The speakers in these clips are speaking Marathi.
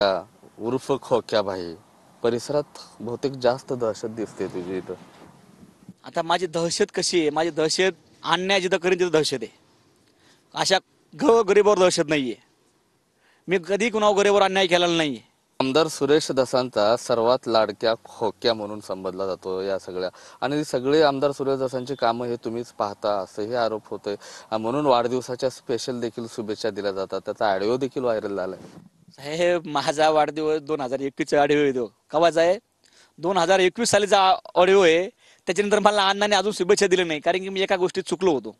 उर्फ खोक्या भाई परिसरात बहुतेक जास्त दहशत दिसते तुझी इथं. आता माझी दहशत कशी आहे? माझी दहशत अन्याय जिथं करीन तिथं दहशत आहे. अशा गरीबावर दहशत नाहीये. मी कधी कुणावर गरीबावर अन्याय केलेला नाहीये. आमदार सुरेश दसांचा सर्वात लाडक्या खोक्या म्हणून संबोधला जातो या सगळ्या, आणि सगळे आमदार सुरेश दसांची कामं हे तुम्हीच पाहता असंही आरोप होतोय. म्हणून वाढदिवसाच्या स्पेशल देखील शुभेच्छा दिल्या जातात. त्याचा ऑडिओ देखील व्हायरल झालाय. साहेब, माझा वाढदिवस 2021चा ऑडिओ आहे तो. केव्हाचा आहे? 2021 सालीचा ऑडिओ आहे. त्याच्यानंतर मला अण्णाने अजून शुभेच्छा दिल्या नाही, कारण की मी एका गोष्टीत चुकलो होतो.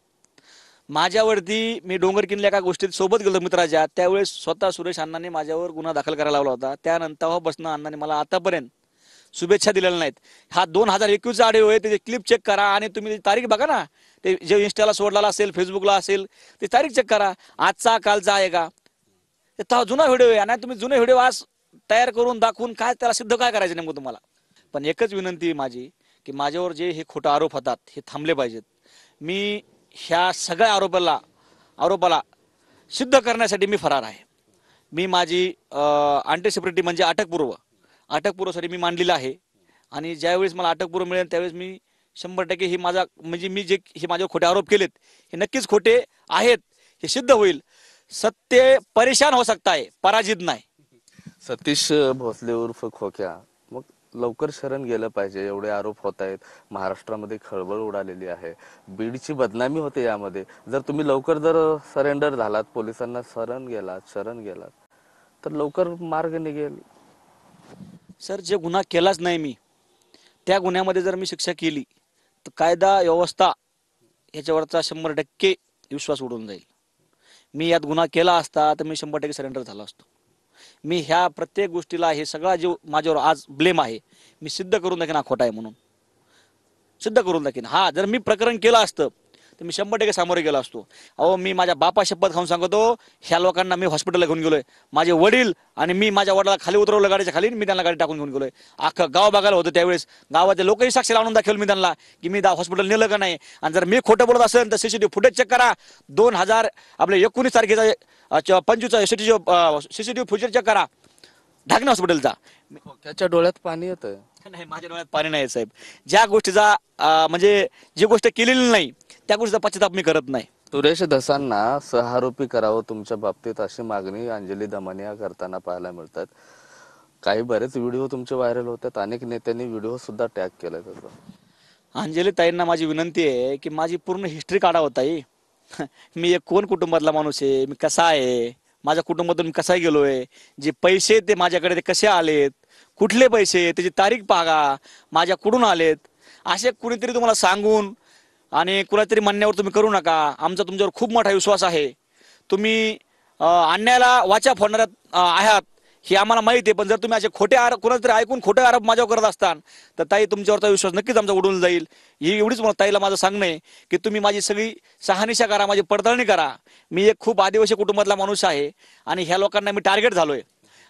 माझ्यावरती मी डोंगर किल्ल्या एका गोष्टीत सोबत गेलो मित्राच्या, त्यावेळेस स्वतः सुरेश अण्णांनी माझ्यावर गुन्हा दाखल करायला लावला होता. त्यानंतर बसणं अण्णांनी मला आतापर्यंत शुभेच्छा दिलेल्या नाहीत. हा 2021चा ऑडिओ आहे. त्याची क्लिप चेक करा आणि तुम्ही तारीख बघा ना. ते जे इंस्टाला सोडलेला असेल, फेसबुकला असेल, ते तारीख चेक करा. आजचा कालचा आहे का? तो जुना व्हिडिओ आहे. आणि तुम्ही जुने व्हिडिओ आज तयार करून दाखवून काय त्याला सिद्ध काय करायचं नेमकं तुम्हाला? पण एकच विनंती आहे माझी, की माझ्यावर जे हे खोटे आरोप होतात हे थांबले पाहिजेत. मी ह्या सगळ्या आरोपाला सिद्ध करण्यासाठी मी फरार आहे. मी माझी अँटीसिपेटरी म्हणजे अटकपूर्वसाठी मी मांडलेलं आहे. आणि ज्यावेळेस मला अटकपूर्व मिळेल त्यावेळेस मी 100% हे माझा म्हणजे मी जे हे माझ्यावर खोटे आरोप केलेत हे नक्कीच खोटे आहेत हे सिद्ध होईल. सत्य परेशान हो सकता है, पराजित नाही. सतीश भोसले उर्फ खोक्या, मग लवकर शरण गेलं पाहिजे. एवढे आरोप होत आहेत, महाराष्ट्रामध्ये खळबळ उडालेली आहे, बीडची बदनामी होते यामध्ये. जर तुम्ही लवकर सरेंडर झालात, पोलिसांना शरण गेलात तर लवकर मार्ग निघेल. सर, जे गुन्हा केलाच नाही मी, त्या गुन्ह्यामध्ये जर मी शिक्षा केली तर कायदा व्यवस्था याच्यावरचा 100% विश्वास उडून जाईल. मी यात गुन्हा केला असता तर मी 100% सरेंडर झालो असतो. मी ह्या प्रत्येक गोष्टीला हे सगळा जो माझ्यावर आज ब्लेम आहे मी सिद्ध करून दाखीन हा खोटा आहे म्हणून सिद्ध करून दाखीन. हा जर मी प्रकरण केलं असतं तर मी 100% सामोरे गेलो असतो. अहो, मी माझ्या बापा शपथ खाऊन सांगतो, ह्या लोकांना मी हॉस्पिटलला घेऊन गेलोय. माझे वडील आणि मी माझ्या वडिलाला खाली उतरवलं गाडीच्या खाली, मी त्यांना गाडी टाकून घेऊन गेलोय. अख्खं गाव बघायला होतं त्यावेळेस. गावाचे लोकही साक्षी लावून दाखवलं मी त्यांना की मी हॉस्पिटल नेलं का नाही. आणि जर मी खोटं बोलत असेल तर सीसीटीव्ही फुटेज चेक करा. 19 तारखेचा 25 सीसीटीव्ही फुटेज चेक करा ढाकणे हॉस्पिटलचा. खोक्याच्या डोळ्यात पाणी येतं. नाही, माझ्या डोळ्यात पाणी नाही साहेब. ज्या गोष्टीचा म्हणजे जी गोष्ट केलेली नाही त्या गोष्टीचा पश्चाताप मी करत नाही. सुरेश दसांना सहारोपी करावं तुमच्या बाबतीत अशी मागणी अंजली दमानिया करताना पाहायला मिळतात. काही बरेच व्हिडिओ तुमचे व्हायरल होतात. अनेक नेत्यांनी व्हिडिओ सुद्धा टॅग केलाय त्याचा. अंजली ताईंना माझी विनंती आहे की माझी पूर्ण हिस्ट्री काढा होता ताई. मी एक कोण कुटुंबातला माणूस आहे, मी कसा आहे, माझ्या कुटुंबातून मी कसा गेलोय, जे पैसे ते माझ्याकडे ते कसे आलेत, कुठले पैसे, त्याची तारीख पाहा, माझ्या कुठून आलेत. असे कुणीतरी तुम्हाला सांगून आणि कुणातरी म्हणण्यावर तुम्ही करू नका. आमचा तुमच्यावर खूप मोठा विश्वास आहे. तुम्ही अन्यायाला वाचा फोडणाऱ्या आहात हे आम्हाला माहिती आहे. पण जर तुम्ही असे खोटे आरोप कुणाला तरी ऐकून खोटे आरोप माझ्यावर करत असताल तर ताई तुमच्यावरचा विश्वास नक्कीच आमचा उडून जाईल. ही एवढीच मला ताईला माझं सांगणं आहे की तुम्ही माझी सगळी शहानिशा करा, माझी पडताळणी करा. मी एक खूप आदिवासी कुटुंबातला माणूस आहे आणि ह्या लोकांना मी टार्गेट झालोय.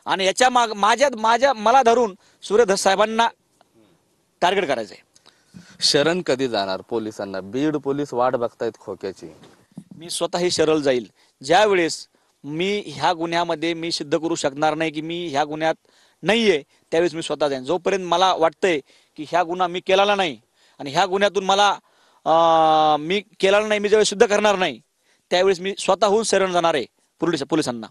आणि याच्या मला धरून सूर्यधस साहेबांना टार्गेट करायचंय. शरण कधी जाणार पोलिसांना? बीड पोलीस वाट बघतायत खोक्याची. मी स्वतःही शरण जाईल ज्या वेळेस मी ह्या गुन्ह्यामध्ये मी सिद्ध करू शकणार नाही की मी ह्या गुन्ह्यात नाहीये. त्यावेळेस मी स्वतः जाईन. जोपर्यंत मला वाटतंय की ह्या गुन्हा मी केलेला नाही आणि ह्या गुन्ह्यातून मला मी केलेला नाही, मी ज्यावेळेस सिद्ध करणार नाही त्यावेळेस मी स्वतःहून शरण जाणार आहे पोलिसांना.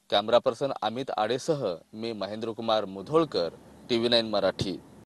कॅमेरा पर्सन अमित आडेसह मी महेंद्र कुमार मुधोळकर, TV9 मराठी.